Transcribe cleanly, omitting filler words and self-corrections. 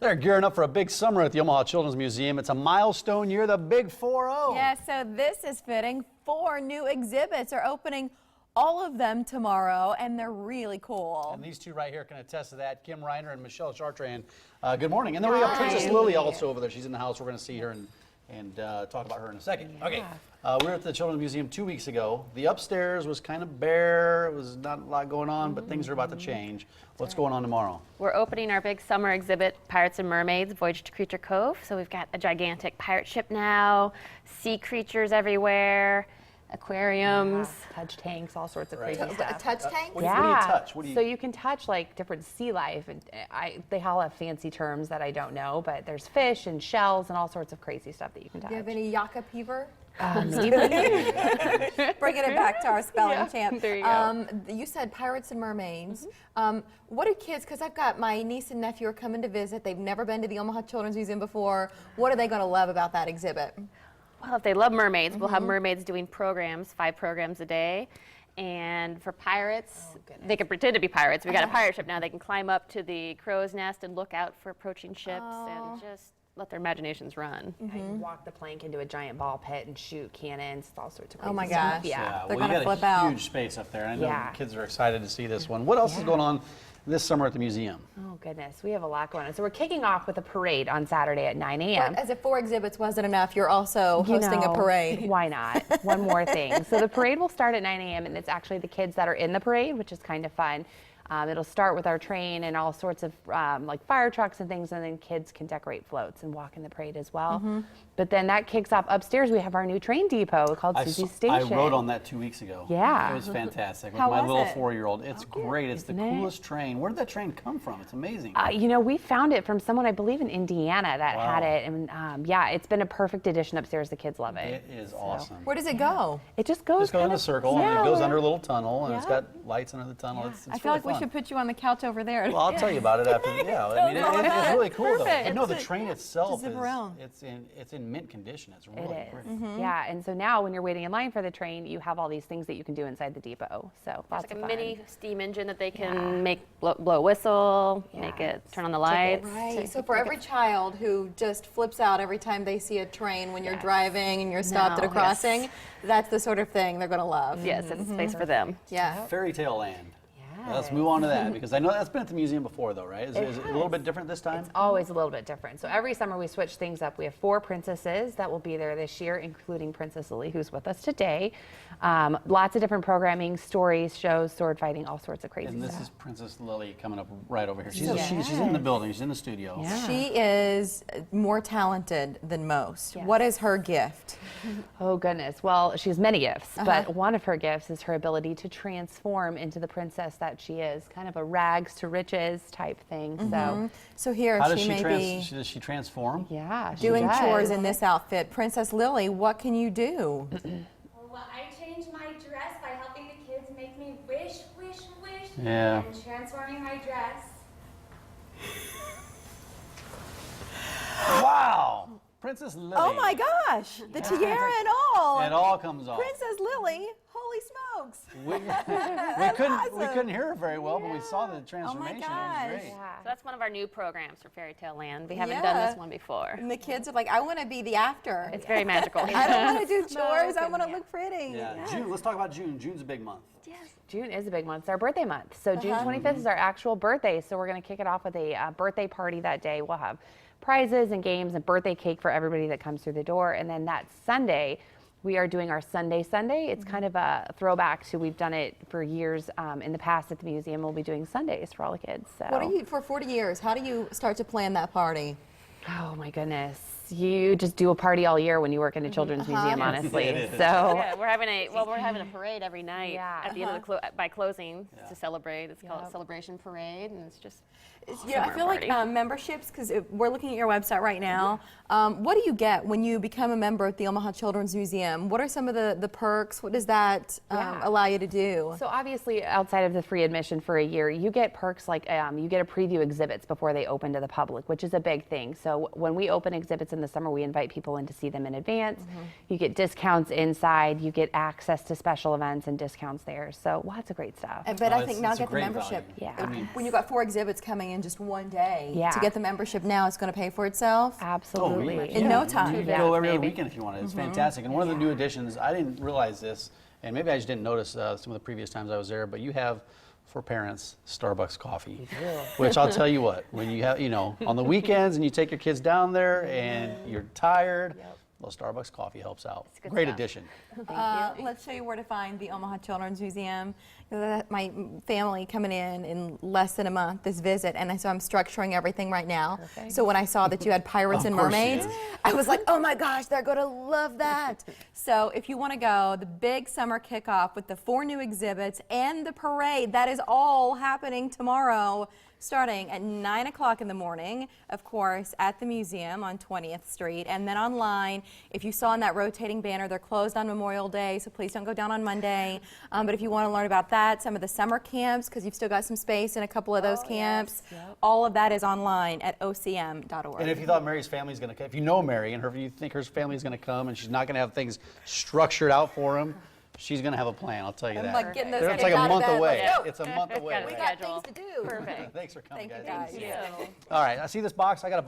They're gearing up for a big summer at the Omaha Children's Museum. It's a milestone year, the Big 4-0. Yeah, so this is fitting. 4 new exhibits are opening, all of them tomorrow, and they're really cool. And these two right here can attest to that, Kim Reiner and Michelle Chartrand. Good morning. And then we have Princess Lily also over there. She's in the house. We're going to see her and talk about her in a second. Okay, we were at the Children's Museum 2 weeks ago. The upstairs was kind of bare. It was not a lot going on, but things are about to change. What's going on tomorrow? We're opening our big summer exhibit, Pirates and Mermaids, Voyage to Creature Cove. So we've got a gigantic pirate ship now, sea creatures everywhere, aquariums. Touch tanks, all sorts of crazy stuff. A touch tank? What do you touch? So you can touch like different sea life, and they all have fancy terms that I don't know, but there's fish and shells and all sorts of crazy stuff that you can touch. Do you have any Yaka Peever? Maybe. Bringing it back to our spelling champ. There you go. You said Pirates and Mermaids. What do kids, because I've got my niece and nephew are coming to visit. They've never been to the Omaha Children's Museum before. What are they going to love about that exhibit? Well, if they love mermaids, we'll have mermaids doing programs, 5 programs a day. And for pirates, they can pretend to be pirates. We got a pirate ship now. They can climb up to the crow's nest and look out for approaching ships and just let their imaginations run. And walk the plank into a giant ball pit and shoot cannons, all sorts of crazy Oh my stuff. gosh. Yeah. They're Well, you gonna got flip a out. huge space up there. I know Yeah. kids are excited to see this one. What else is going on this summer at the museum? Oh goodness, we have a lot going on. So we're kicking off with a parade on Saturday at 9 a.m. As if 4 exhibits wasn't enough, you're also hosting a parade. Why not? One more thing. So the parade will start at 9 a.m. and it's actually the kids that are in the parade, which is kind of fun. It'll start with our train and all sorts of like fire trucks and things, and then kids can decorate floats and walk in the parade as well. But then that kicks off upstairs. We have our new train depot called Susie's Station. I rode on that 2 weeks ago. Yeah. It was fantastic with How my was little it? 4-year-old. It's great. It's the Isn't it? coolest train. Where did that train come from? It's amazing. You know, we found it from someone, I believe, in Indiana that had it. And yeah, it's been a perfect addition upstairs. The kids love it. It is awesome. Where does it go? It just goes Just go in kind a of- circle yeah, and it goes we're- under a little tunnel and it's Yeah. got lights under the tunnel. It's I feel really like we fun. should put you on the couch over there. Well, I'll tell you about it after. Yeah, I mean, it's really cool though. Perfect. But no, the train itself zip is around. it's in mint condition. It's really It great. is. Yeah, and so now when you're waiting in line for the train, you have all these things that you can do inside the depot. So lots Like of a fun. mini steam engine that they can make blow a whistle, make it turn on the lights. Right. So for every child who just flips out every time they see a train when you're driving and you're stopped at a No, crossing, that's the sort of thing they're going to love. Yes, it's space for them. Yeah. Fairy Tale Land. Let's move on to that because I know that's been at the museum before though, right? Is it a little bit different this time? It's always a little bit different. So every summer we switch things up. We have 4 princesses that will be there this year, including Princess Lily, who's with us today. Lots of different programming, stories, shows, sword fighting, all sorts of crazy And this stuff. is Princess Lily coming up right over here. She's in the building. She's in the studio. Yeah. She is more talented than most. What is her gift? Oh goodness. Well, she has many gifts, but one of her gifts is her ability to transform into the princess that she is, kind of a rags to riches type thing. So here How does she may be does she transform? Yeah, she doing does. chores in this outfit. Princess Lily, what can you do? Well, I changed my dress by helping the kids make me wish, wish, wish, Yeah. and transforming my dress. Wow! Princess Lily. Oh my gosh, the tiara and all. It all comes off. Princess Lily, holy smokes. We couldn't hear her very well, but we saw the transformation. It gosh. was great. So that's one of our new programs for Fairy Tale Land. We haven't done this one before. And the kids are like, I want to be the actor. It's very magical. I don't want to do chores, I want to look pretty. Yeah. June. Let's talk about June. June's a big month. June is a big month. It's our birthday month. So June 25th is our actual birthday. So we're going to kick it off with a birthday party that day. We'll have prizes and games and birthday cake for everybody that comes through the door. And then that Sunday, we are doing our Sunday. It's kind of a throwback to, we've done it for years in the past at the museum. We'll be doing Sundays for all the kids. So. What are you, for 40 years, how do you start to plan that party? Oh my goodness. You just do a party all year when you work in a children's museum, honestly. It is. So Yeah, we're having a parade every night at the end of the by closing to celebrate. It's called a celebration parade, and it's just Yeah, I feel like memberships, because we're looking at your website right now. What do you get when you become a member at the Omaha Children's Museum? What are some of the perks? What does that allow you to do? So obviously, outside of the free admission for a year, you get perks like you get to preview exhibits before they open to the public, which is a big thing. So when we open exhibits in in the summer, we invite people in to see them in advance. You get discounts inside. You get access to special events and discounts there. So lots of great stuff. But I it's- think now it's a get the great membership. value. Yeah. When you've got 4 exhibits coming in just one day, Yeah. to get the membership now, it's going to pay for itself. Absolutely. In no time. You can Yeah, go every other maybe. weekend if you want it. It's fantastic. And one of the new additions, I didn't realize this, and maybe I just didn't notice some of the previous times I was there, but you have, for parents, Starbucks coffee. Which I'll tell you what, when you have, on the weekends and you take your kids down there and you're tired, well, Starbucks coffee helps out. good Great stuff. addition. Let's show you where to find the Omaha Children's Museum. My family coming in less than a month, this visit, and so I'm structuring everything right now. So when I saw that you had pirates and Of course you mermaids, do. I was like, oh my gosh, they're going to love that. So if you want to go, the big summer kickoff with the 4 new exhibits and the parade, that is all happening tomorrow, starting at 9 o'clock in the morning, of course, at the museum on 20th Street, and then online. If you saw in that rotating banner, they're closed on Memorial Day, so please don't go down on Monday. But if you want to learn about that, some of the summer camps, because you've still got some space in a couple of those camps, all of that is online at ocm.org. And if you thought Mary's family's going to come, if you know Mary and you think her family's going to come and she's not going to have things structured out for them, she's going to have a plan, I'll tell you that. like getting those It's kids like a out of month bed, away. let's go. It's a month away. got a We right? got schedule. things to do. Perfect. Thanks for coming, Thank you, guys. guys. All right, I see this box. I got a box.